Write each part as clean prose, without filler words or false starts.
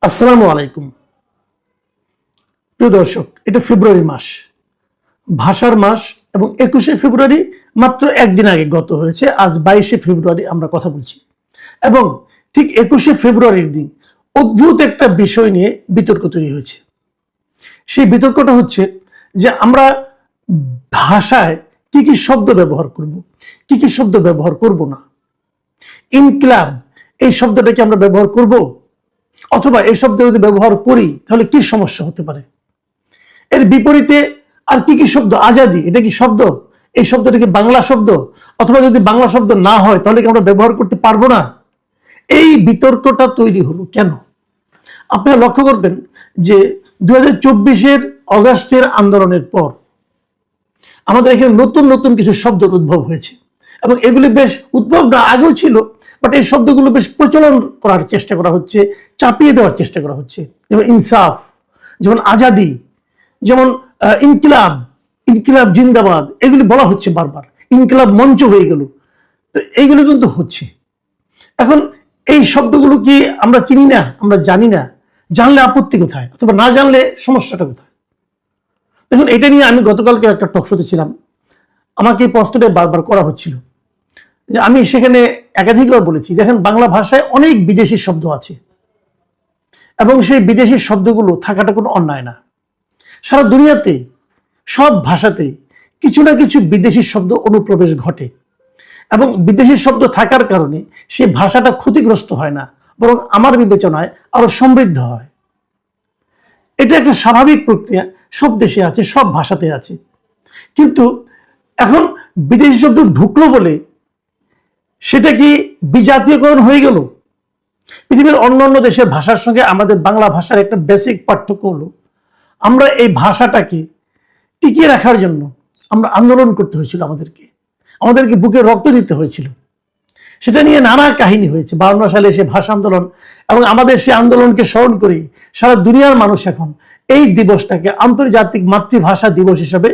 আসসালামু আলাইকুম। প্রিয় দর্শক, এটা ফেব্রুয়ারি মাস, ভাষার মাস, এবং 21শে ফেব্রুয়ারি মাত্র একদিন আগে গত হয়েছে। আজ 22শে ফেব্রুয়ারি আমরা কথা বলছি, এবং ঠিক 21শে ফেব্রুয়ারির দিন অদ্ভুত একটা বিষয় নিয়ে বিতর্ক তৈরি হয়েছে। সেই বিতর্কটা হচ্ছে যে আমরা ভাষায় কি কি শব্দ ব্যবহার করব, কি কি শব্দ ব্যবহার করব না। ইনকিলাব এই শব্দটাকে আমরা ব্যবহার করব, অথবা এই শব্দ যদি ব্যবহার করি তাহলে কি সমস্যা হতে পারে। এর বিপরীতে আর কি কি শব্দ, আজাদি এটা কি শব্দ, এই শব্দটা কি বাংলা শব্দ, অথবা যদি বাংলা শব্দ না হয় তাহলে কি আমরা ব্যবহার করতে পারবো না। এই বিতর্কটা তৈরি হলো কেন? আপনারা লক্ষ্য করবেন যে 2024-এর অগাস্টের আন্দোলনের পর আমাদের এখানে নতুন নতুন কিছু শব্দের উদ্ভব হয়েছে, এবং এগুলি বেশ উদ্ভব না আগেও ছিল, বাট এই শব্দগুলো বেশ প্রচলন করার চেষ্টা করা হচ্ছে, চাপিয়ে দেওয়ার চেষ্টা করা হচ্ছে। যেমন ইনসাফ, যেমন আজাদি, যেমন ইনকিলাব, ইনকিলাব জিন্দাবাদ, এগুলি বলা হচ্ছে বারবার। ইনকিলাব মঞ্চ হয়ে গেল, তো এইগুলো কিন্তু হচ্ছে। এখন এই শব্দগুলো কি আমরা চিনি না, আমরা জানি না, জানলে আপত্তি কোথায়, অথবা না জানলে সমস্যাটা কোথায়? দেখুন, এটা নিয়ে আমি গতকালকে একটা টকশোতে ছিলাম, আমাকে এই প্রশ্নটা বারবার করা হচ্ছিল, যে আমি সেখানে একাধিকবার বলেছি, দেখেন বাংলা ভাষায় অনেক বিদেশি শব্দ আছে, এবং সেই বিদেশি শব্দগুলো থাকাটা কোনো অন্যায় না। সারা দুনিয়াতে সব ভাষাতেই কিছু না কিছু বিদেশি শব্দ অনুপ্রবেশ ঘটে, এবং বিদেশি শব্দ থাকার কারণে সেই ভাষাটা ক্ষতিগ্রস্ত হয় না, বরং আমার বিবেচনায় আরো সমৃদ্ধ হয়। এটা একটা স্বাভাবিক প্রক্রিয়া, সব দেশে আছে, সব ভাষাতে আছে। কিন্তু এখন বিদেশি শব্দ ঢুকলো বলে সেটা কি বিজাতীয়করণ হয়ে গেল? পৃথিবীর অন্যান্য দেশের ভাষার সঙ্গে আমাদের বাংলা ভাষার একটা বেসিক পার্থক্য হলো, আমরা এই ভাষাটাকে টিকিয়ে রাখার জন্য আমরা আন্দোলন করতে হয়েছিল, আমাদেরকে বুকে রক্ত দিতে হয়েছিল। সেটা নিয়ে নানা কাহিনী হয়েছে। 52 সালে সে ভাষা আন্দোলন, এবং আমাদের সে আন্দোলনকে স্মরণ করে সারা দুনিয়ার মানুষ এখন এই দিবসটাকে আন্তর্জাতিক মাতৃভাষা দিবস হিসাবে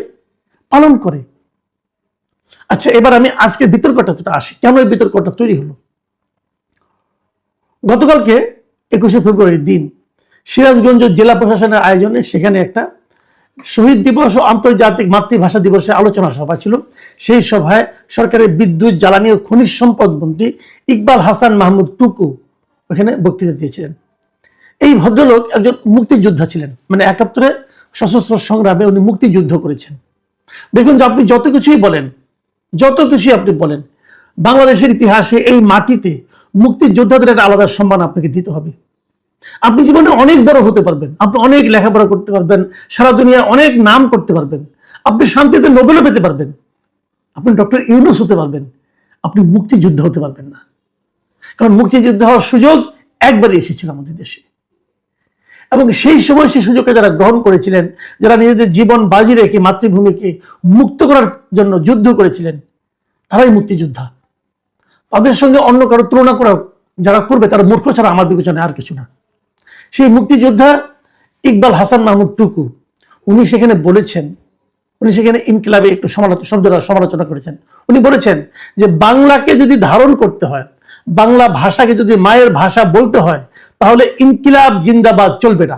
পালন করে। আচ্ছা, এবার আমি আজকের বিতর্কটা আসি, কেন এই বিতর্কটা তৈরি হলো। গতকালকে 21শে ফেব্রুয়ারির দিন সিরাজগঞ্জ জেলা প্রশাসনের আয়োজনে সেখানে একটা শহীদ দিবস ও আন্তর্জাতিক মাতৃভাষা দিবসের আলোচনা সভা ছিল। সেই সভায় সরকারের বিদ্যুৎ, জ্বালানি ও খনিজ সম্পদ মন্ত্রী ইকবাল হাসান মাহমুদ টুকু ওখানে বক্তৃতা দিয়েছিলেন। এই ভদ্রলোক একজন মুক্তিযোদ্ধা ছিলেন, মানে 71-এ সশস্ত্র সংগ্রামে উনি মুক্তিযুদ্ধ করেছেন। দেখুন, যে আপনি যত কিছুই বলেন, বাংলাদেশের ইতিহাসে এই মাটিতে মুক্তিযোদ্ধাদের একটা আলাদা সম্মান আপনাকে দিতে হবে। আপনি জীবনে অনেক বড় হতে পারবেন, আপনি অনেক লেখাপড়া করতে পারবেন, সারা দুনিয়ায় অনেক নাম করতে পারবেন, আপনি শান্তিতে নোবেলও পেতে পারবেন, আপনি ডক্টর ইউনূস হতে পারবেন, আপনি মুক্তিযোদ্ধা হতে পারবেন না। কারণ মুক্তিযুদ্ধ হওয়ার সুযোগ একবারই এসেছিল আমাদের দেশে, এবং সেই সময় সেই সুযোগকে যারা গ্রহণ করেছিলেন, যারা নিজেদের জীবন বাজি রেখে মাতৃভূমিকে মুক্ত করার জন্য যুদ্ধ করেছিলেন, তারাই মুক্তিযোদ্ধা। তাদের সঙ্গে অন্য কারো তুলনা করা যারা করবে তারা মূর্খ ছাড়া আমার বিবেচনায় আর কিছু না। সেই মুক্তিযোদ্ধা ইকবাল হাসান মাহমুদ টুকু উনি সেখানে বলেছেন, উনি সেখানে ইনকিলাবে একটু সমালোচনা করেছেন। উনি বলেছেন যে বাংলাকে যদি ধারণ করতে হয়, বাংলা ভাষাকে যদি মায়ের ভাষা বলতে হয়, তাহলে ইনকিলাব জিন্দাবাদ চলবে না।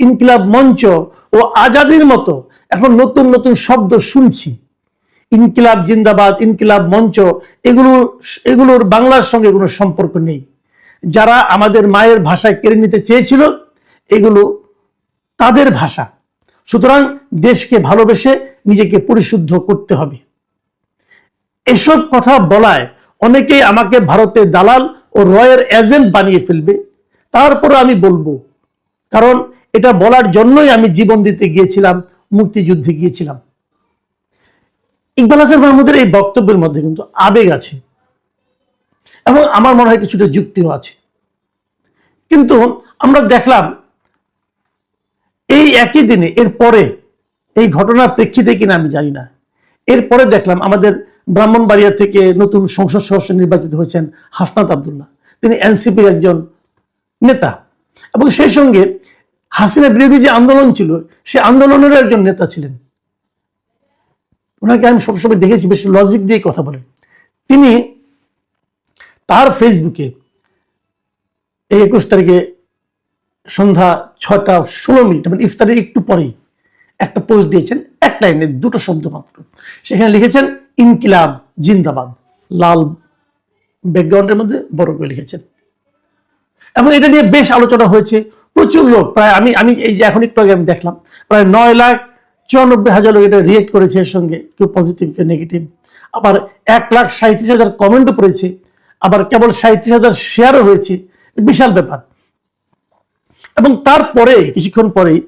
ইনকিলাব মঞ্চ ও আজাদির মতো এখন নতুন নতুন শব্দ শুনছি। ইনকিলাব জিন্দাবাদ, ইনকিলাব মঞ্চ, এগুলোর বাংলার সঙ্গে কোনো সম্পর্ক নেই। যারা আমাদের মায়ের ভাষায় কেড়ে নিতে চেয়েছিল, এগুলো তাদের ভাষা। সুতরাং দেশকে ভালোবেসে নিজেকে পরিশুদ্ধ করতে হবে। এসব কথা বলায় অনেকেই আমাকে ভারতের দালাল ও রয়ের এজেন্ট বানিয়ে ফেলবে। তারপরে আমি বলবো, কারণ এটা বলার জন্যই আমি জীবন দিতে গিয়েছিলাম, মুক্তিযুদ্ধে গিয়েছিলাম। ইকবাল হাসান মাহমুদের এই বক্তব্যের মধ্যে কিন্তু আবেগ আছে, এবং আমার মনে হয় কিছুটা যুক্তিও আছে। কিন্তু আমরা দেখলাম এই একই দিনে, এরপরে এই ঘটনার প্রেক্ষিতে কিনা আমি জানি না, এরপরে দেখলাম আমাদের ব্রাহ্মণবাড়িয়া থেকে নতুন সংসদ সদস্য নির্বাচিত হয়েছেন হাসনাত আব্দুল্লাহ। তিনি এনসিপির একজন নেতা, এবং সেই সঙ্গে হাসিনা বিরোধী যে আন্দোলন ছিল সে আন্দোলনেরও একজন নেতা ছিলেন। ওনাকে আমি সবসময় দেখেছি বেশ লজিক দিয়ে কথা বলেন। তিনি তার ফেসবুকে এই 21 তারিখে সন্ধ্যা 6টা 16 মিনিট মানে ইফতারের একটু পরেই একটা পোস্ট দিয়েছেন, এক লাইনে দুটো শব্দ মাত্র। সেখানে লিখেছেন ইনকিলাব জিন্দাবাদ, লাল ব্যাকগ্রাউন্ডের মধ্যে বড় করে লিখেছেন। এবং এটা নিয়ে বেশ আলোচনা হয়েছে, প্রচুর লোক, প্রায় আমি এই যে এখন একটু আগে আমি দেখলাম প্রায় 9,94,000 লোক এটা রিয়েক্ট করেছে, এর সঙ্গে কেউ পজিটিভ কেউ নেগেটিভ। আবার 1,37,000 কমেন্টও পড়েছে, আবার কেবল 37,000 শেয়ারও হয়েছে, বিশাল ব্যাপার। এবং তারপরে কিছুক্ষণ পরেই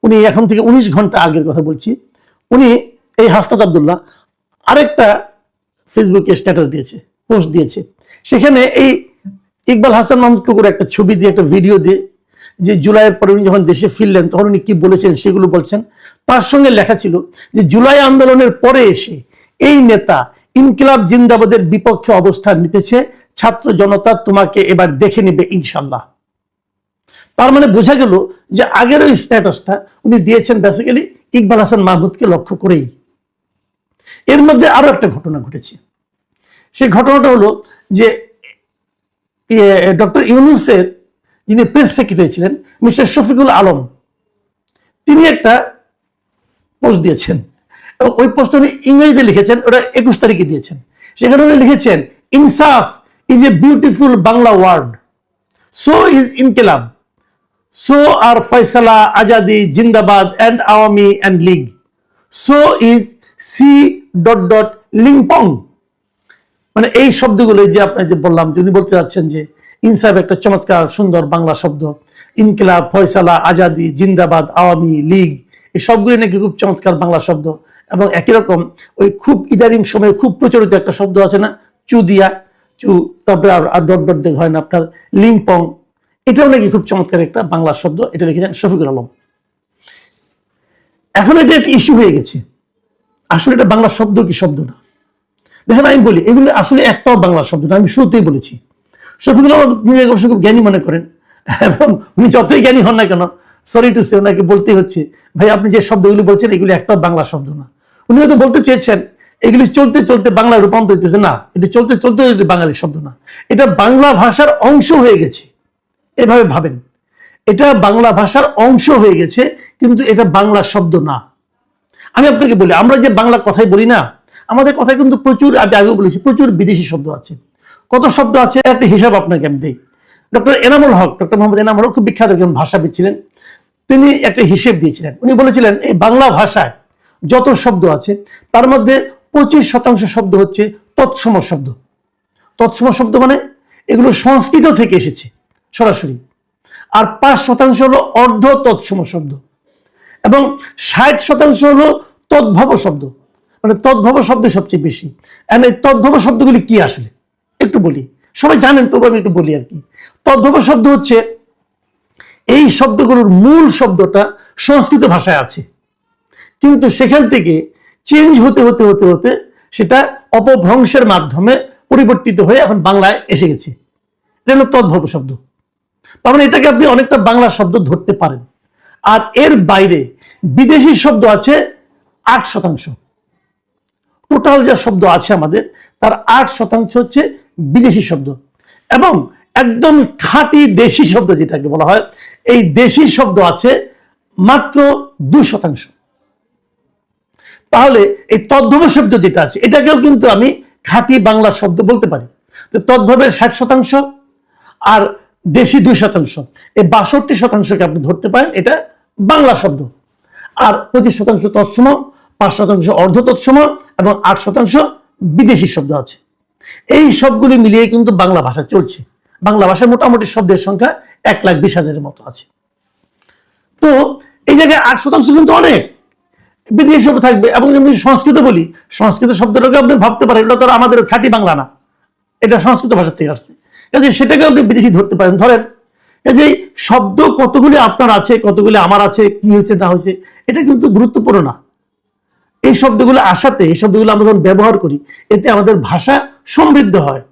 উনি, এখন থেকে 19 ঘন্টা আগের কথা বলছি, উনি এই হাসনাত আব্দুল্লাহ আরেকটা ফেসবুকে স্ট্যাটাস দিয়েছে, পোস্ট দিয়েছে। সেখানে এই ইকবাল হাসান মাহমুদ টুকুর একটা ছবি দিয়ে, একটা ভিডিও দিয়ে, যে জুলাইয়ের পরে উনি যখন দেশে ফিরলেন তখন উনি কি বলেছেন সেগুলো বলছেন। তার সঙ্গে লেখা ছিল যে জুলাই আন্দোলনের পরে এসে এই নেতা ইনকিলাব জিন্দাবাদের বিপক্ষে অবস্থান নিতেছে, ছাত্র জনতা তোমাকে এবার দেখে নেবে ইনশাল্লাহ। তার মানে বোঝা গেল যে আগের ওই স্ট্যাটাসটা উনি দিয়েছেন বেসিক্যালি ইকবাল হাসান মাহমুদকে লক্ষ্য করেই। এর মধ্যে আরো একটা ঘটনা ঘটেছে। সেই ঘটনাটা হলো যে ডক্টর ইউনূসের যিনি প্রেস সেক্রেটারি ছিলেন মিস্টার শফিকুল আলম, তিনি একটা পোস্ট দিয়েছেন এবং ওই পোস্ট উনি ইংরেজিতে লিখেছেন, ওটা 21 তারিখে দিয়েছেন। সেখানে উনি লিখেছেন insaf is a beautiful Bangla word, so is inquilab, so are Faisala, Azadi, Jindabad and Awami and League. So is C. Lingpong. মানে এই শব্দগুলো যে আপনি যে বললাম, যে উনি বলতে যাচ্ছেন যে ইনসাফ একটা চমৎকার সুন্দর বাংলা শব্দ, ইনকিলাব, ফয়সালা, আজাদি, জিন্দাবাদ, আওয়ামী লীগ, এই সবগুলি নাকি খুব চমৎকার বাংলা শব্দ। এবং একই রকম ওই খুব ইদারিং সময়ে খুব প্রচলিত একটা শব্দ আছে না, চুদিয়া, চু তারপরে আর ডট ডট দেখ হয় না আপনার, লিংপং, এটাও নাকি খুব চমৎকার একটা বাংলা শব্দ। এটা লিখেছেন শফিকুল আলম। এখন এটা একটা ইস্যু হয়ে গেছে, আসলে এটা বাংলা শব্দ কি শব্দ না। দেখেন আমি বলি এগুলো আসলে একটাও বাংলা শব্দ না, আমি শুরুতেই বলেছি। শফিকুল আলম নিজেকে অবশ্য খুব জ্ঞানী মনে করেন, এবং উনি যতই জ্ঞানী হন না কেন, সরি টু সে, ওনাকে বলতেই হচ্ছে ভাই আপনি যে শব্দগুলি বলছেন এগুলি একটাও বাংলা শব্দ না। উনি হয়তো বলতে চেয়েছেন এগুলি চলতে চলতে বাংলায় রূপান্তরিত হচ্ছে, না এটা চলতে চলতে বাঙালি শব্দ না, এটা বাংলা ভাষার অংশ হয়ে গেছে। এভাবে ভাবেন, এটা বাংলা ভাষার অংশ হয়ে গেছে, কিন্তু এটা বাংলা শব্দ না। আমি আপনাকে বলি, আমরা যে বাংলা কথাই বলি না, আমাদের কথায় কিন্তু প্রচুর, আমি আগেও বলেছি, প্রচুর বিদেশি শব্দ আছে। কত শব্দ আছে একটা হিসাব আপনাকে আমি দিই। ডক্টর এনামুল হক, ডক্টর মোহাম্মদ এনামুল হক খুব বিখ্যাত একজন ভাষাবিদ ছিলেন, তিনি একটা হিসেব দিয়েছিলেন। উনি বলেছিলেন এই বাংলা ভাষায় যত শব্দ আছে তার মধ্যে 25% শব্দ হচ্ছে তৎসম শব্দ। তৎসম শব্দ মানে এগুলো সংস্কৃত থেকে এসেছে সরাসরি, আর 5% হলো অর্ধ তৎসম শব্দ, এবং 60% হলো তদ্ভব শব্দ। মানে তদ্ভব শব্দ সবচেয়ে বেশি। এই তদ্ভব শব্দগুলি কি আসলে একটু বলি, সবাই জানেন তবু আমি একটু বলি আর কি। তদ্ভব শব্দ হচ্ছে এই শব্দগুলোর মূল শব্দটা সংস্কৃত ভাষায় আছে, কিন্তু সেখান থেকে চেঞ্জ হতে হতে হতে হতে সেটা অপভ্রংশের মাধ্যমে পরিবর্তিত হয়ে এখন বাংলায় এসে গেছে। এটা হলো তদ্ভব শব্দ। তার মানে এটাকে আপনি অনেকটা বাংলা শব্দ ধরতে পারেন। আর এর বাইরে বিদেশি শব্দ আছে 8%। টোটাল যা শব্দ আছে আমাদের তার 8% হচ্ছে বিদেশি শব্দ, এবং একদম খাঁটি দেশি শব্দ যেটাকে বলা হয়, এই দেশি শব্দ আছে মাত্র 2%। তাহলে এই তদ্ভব শব্দ যেটা আছে এটাকেও কিন্তু আমি খাঁটি বাংলা শব্দ বলতে পারি। তো তদ্ভবের 60% আর দেশি 2%, এই 62%কে আপনি ধরতে পারেন এটা বাংলা শব্দ। আর 25% তৎসম, 5% অর্ধ তৎসম এবং 8% বিদেশি শব্দ আছে। এই সবগুলি মিলিয়ে কিন্তু বাংলা ভাষা চলছে। বাংলা ভাষায় মোটামুটি শব্দের সংখ্যা 1,20,000-এর মতো আছে। তো এই জায়গায় 8% কিন্তু অনেক বিদেশি শব্দ থাকবে। এবং আমি সংস্কৃত বলি, সংস্কৃত শব্দটাকে আপনি ভাবতে পারেন এটা তো আমাদের খাঁটি বাংলা না, এটা সংস্কৃত ভাষা থেকে আসছে, কাজে সেটাকে আপনি বিদেশি ধরতে পারেন। ধরেন যে শব্দ কতগুলি আপনার আছে, কতগুলি আমার আছে, কি হয়েছে না হয়েছে এটা কিন্তু গুরুত্বপূর্ণ না। এই শব্দগুলো আসাতে, এই শব্দগুলো আমরা যখন ব্যবহার করি এতে আমাদের ভাষা সমৃদ্ধ হয়।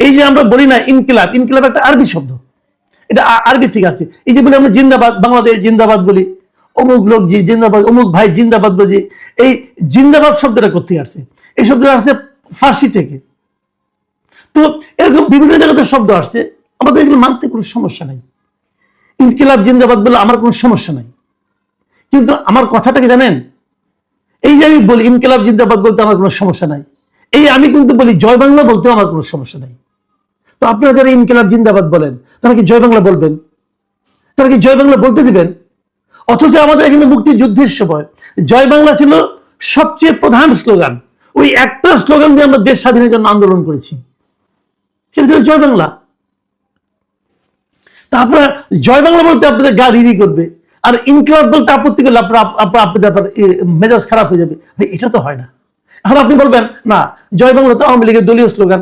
এই যে আমরা বলি না ইনকিলাব, ইনকিলাব একটা আরবি শব্দ, এটা আরবি থেকে আছে। এই যে বলি আমরা জিন্দাবাদ, বাংলাদেশ জিন্দাবাদ বলি, অমুক লোক জি জিন্দাবাদ, অমুক ভাই জিন্দাবাদ বলি, এই জিন্দাবাদ শব্দটা কোথেকে আসছে? এই শব্দটা আসছে ফার্সি থেকে। তো এরকম বিভিন্ন জায়গাতে শব্দ আসছে, আমাদের এগুলো মানতে কোনো সমস্যা নেই। ইনকিলাব জিন্দাবাদ বলে আমার কোনো সমস্যা নাই, কিন্তু আমার কথাটা কি জানেন, এই যে আমি বলি ইনকিলাব জিন্দাবাদ বলতে আমার কোনো সমস্যা নাই, এই আমি কিন্তু বলি জয় বাংলা বলতেও আমার কোনো সমস্যা নাই। তো আপনারা যারা ইনকিলাব জিন্দাবাদ বলেন তারা কি জয় বাংলা বলবেন? তারা কি জয় বাংলা বলতে দিবেন? অথচ আমাদের এখানে মুক্তিযুদ্ধের সময় জয় বাংলা ছিল সবচেয়ে প্রধান স্লোগান। ওই একটা স্লোগান দিয়ে আমরা দেশ স্বাধীনের জন্য আন্দোলন করেছি, সেটা ছিল জয় বাংলা। তা আপনারা জয় বাংলা বলতে আপনাদের গা রিরি করবে, আর ইনকিলাব বলতে আপত্তি করলে আপনাদের মেজাজ খারাপ হয়ে যাবে। ভাই এটা তো হয় না। এখন আপনি বলবেন না জয় বাংলা তো আওয়ামী লীগের দলীয় স্লোগান,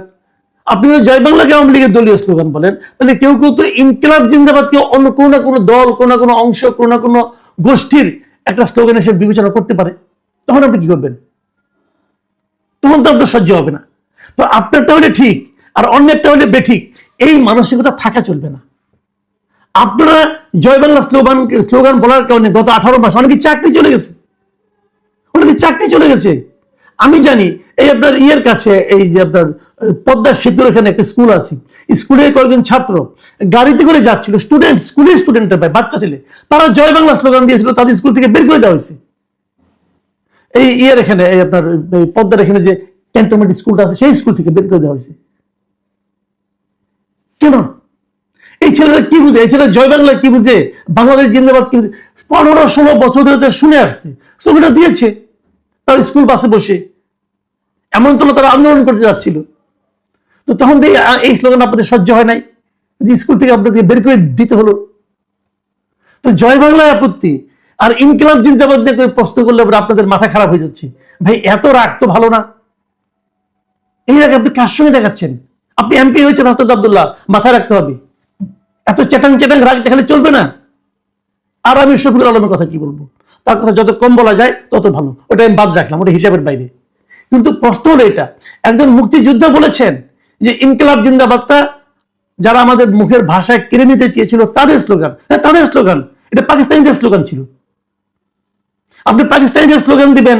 আপনি জয় বাংলাকে আওয়ামী লীগের দলীয় স্লোগান বলেন, তাহলে কেউ কেউ তো ইনকিলাব জিন্দাবাদকে অন্য কোনো না কোনো দল, কোনো না কোনো অংশ, কোনো না কোনো গোষ্ঠীর একটা স্লোগান এসে বিবেচনা করতে পারে। তখন আপনি কি করবেন? তখন তো আপনার সহ্য হবে না। তো আপনারটা হলে ঠিক আর অন্যেরটা হলে বেঠিক, এই মানসিকতা থাকা চলবে না। আপনারা জয় বাংলা স্লোগান বলার কারণে গত 18 মাস অনেকে চাকরি চলে গেছে, অনেকে চাকরি চলে গেছে। আমি জানি এই আপনার ইয়ের কাছে, এই যে আপনার পদ্মা সেতুর এখানে একটা স্কুল আছে, স্কুলে কয়েকজন ছাত্র গাড়িতে করে যাচ্ছিল, স্কুলের স্টুডেন্টের ভাই, বাচ্চা ছেলে, তারা জয় বাংলা স্লোগান দিয়েছিল, তাদের স্কুল থেকে বের করে দেওয়া হয়েছে। এই ইয়ের এখানে এই আপনার পদ্মার এখানে যে ক্যান্টনমেন্ট স্কুলটা আছে সেই স্কুল থেকে বের করে দেওয়া হয়েছে। কেন? এই ছেলেরা কি বুঝে? এই ছেলেরা জয় বাংলা কি বুঝে? বাংলাদেশ জিন্দাবাদ কি বুঝে? 15-16 বছর ধরে শুনে আসছে, ছবিটা দিয়েছে তার স্কুল বাসে বসে, এমন তো তারা আন্দোলন করতে যাচ্ছিল। তো তখন এই স্লোগান আপনাদের সহ্য হয় নাই, স্কুল থেকে আপনাদের বের করে দিতে হলো। তো জয় বাংলায় আপত্তি আর ইনকিলাব জিন্দাবাদ নিয়ে প্রশ্ন করলে আপনাদের মাথা খারাপ হয়ে যাচ্ছে। ভাই এত রাগ তো ভালো না। এই রাগ আপনি কার সঙ্গে দেখাচ্ছেন? আপনি এমপি হয়েছেন হাসনাত আব্দুল্লাহ, মাথায় রাখতে হবে। এত চেটাং রাগ দেখালে চলবে না। আর আমি শফিকুল আলমের কথা কি বলবো, তার কথা যত কম বলা যায় তত ভালো, ওটা আমি বাদ রাখলাম, ওটা হিসাবের বাইরে। কিন্তু প্রশ্ন হলো এটা, একজন মুক্তিযোদ্ধা বলেছেন যে ইনকিলাব জিন্দাবাদটা যারা আমাদের মুখের ভাষায় কেড়ে নিতে চেয়েছিল তাদের স্লোগান। হ্যাঁ তাদের স্লোগান, এটা পাকিস্তানিদের স্লোগান ছিল। আপনি পাকিস্তানিদের স্লোগান দিবেন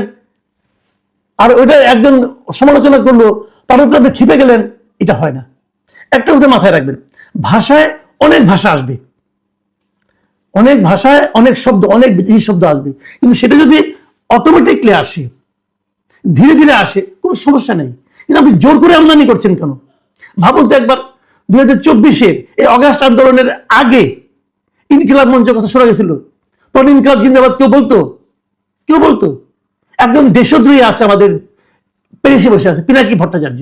আর ওইটা একজন সমালোচনা করলো, তার উপরে আপনি ক্ষেপে গেলেন, এটা হয় না। একটা কথা মাথায় রাখবেন, ভাষায় অনেক ভাষা আসবে, অনেক ভাষায় অনেক শব্দ, অনেক বিদেশি শব্দ আসবে, কিন্তু সেটা যদি অটোমেটিকলি আসে, ধীরে ধীরে আসে, কোনো সমস্যা নেই। কিন্তু আপনি জোর করে আমদানি করছেন কেন? ভাবুন তো একবার 2024-এর এই অগাস্ট আন্দোলনের আগে ইনকিলাব মঞ্চের কথা শোনা গেছিল, তখন ইনকিলাব জিন্দাবাদ কেউ বলতো? কেউ বলতো? একজন দেশদ্রোহী আছে আমাদের পেশে বসে আছে, পিনাকি ভট্টাচার্য,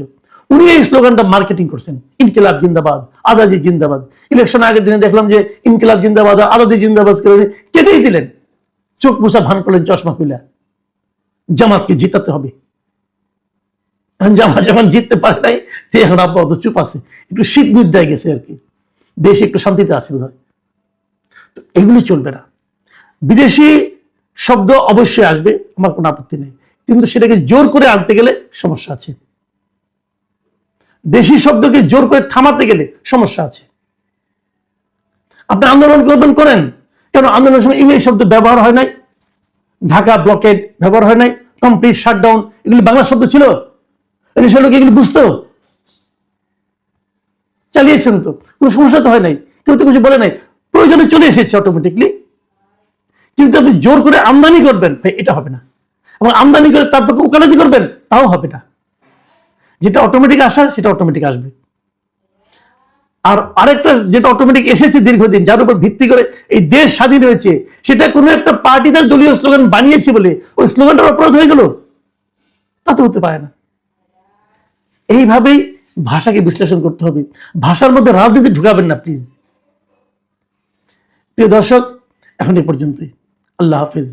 উনি এই স্লোগানটা মার্কেটিং করছেন, ইনকিলাব জিন্দাবাদ, আজাদি জিন্দাবাদ। ইলেকশন আগের দিনে দেখলাম যে ইনকিলাব জিন্দাবাদ, আজাদি জিন্দাবাদ করে কেঁদেই দিলেন, চোখ মোছা ভান করলেন চশমা খুলে, জামাতকে জিতাতে হবে। জামাত যখন জিততে পারে নাই, এখন আপাতত চুপ আছে, একটু শীত বুদ্ধি গেছে আর কি, দেশ একটু শান্তিতে আছে বোধ হয়। তো এগুলি চলবে না। বিদেশি শব্দ অবশ্যই আসবে, আমার কোনো আপত্তি নেই, কিন্তু সেটাকে জোর করে আনতে গেলে সমস্যা আছে। দেশি শব্দকে জোর করে থামাতে গেলে সমস্যা আছে। আপনি আন্দোলন করবেন, করেন, কেন আন্দোলনের সময় ইংরেজি শব্দ ব্যবহার হয় নাই? ঢাকা ব্লকেড ব্যবহার হয় নাই, কমপ্লিট শাটডাউন, এগুলি বাংলা শব্দ ছিল, দেশের লোক এগুলি বুঝতো, চালিয়েছেন তো, কোনো সমস্যা তো হয় নাই, কেউ তো কিছু বলে নাই, প্রয়োজনে চলে এসেছে অটোমেটিকলি। কিন্তু আপনি জোর করে আমদানি করবেন, ভাই এটা হবে না। এবং আমদানি করে তারপর উকালতি করবেন, তাও হবে না। যেটা অটোমেটিক আসার সেটা অটোমেটিক আসবে। আর আরেকটা যেটা অটোমেটিক এসেছে দীর্ঘদিন, যার উপর ভিত্তি করে এই দেশ স্বাধীন হয়েছে, সেটা কোনো একটা পার্টি তার দলীয় স্লোগান বানিয়েছে বলে ওই স্লোগানটার অপরাধ হয়ে গেল, তা তো হতে পারে না। এইভাবেই ভাষাকে বিশ্লেষণ করতে হবে, ভাষার মধ্যে রাজনীতি ঢুকাবেন না প্লিজ। প্রিয় দর্শক, এখন এই পর্যন্তই। আল্লাহ হাফিজ।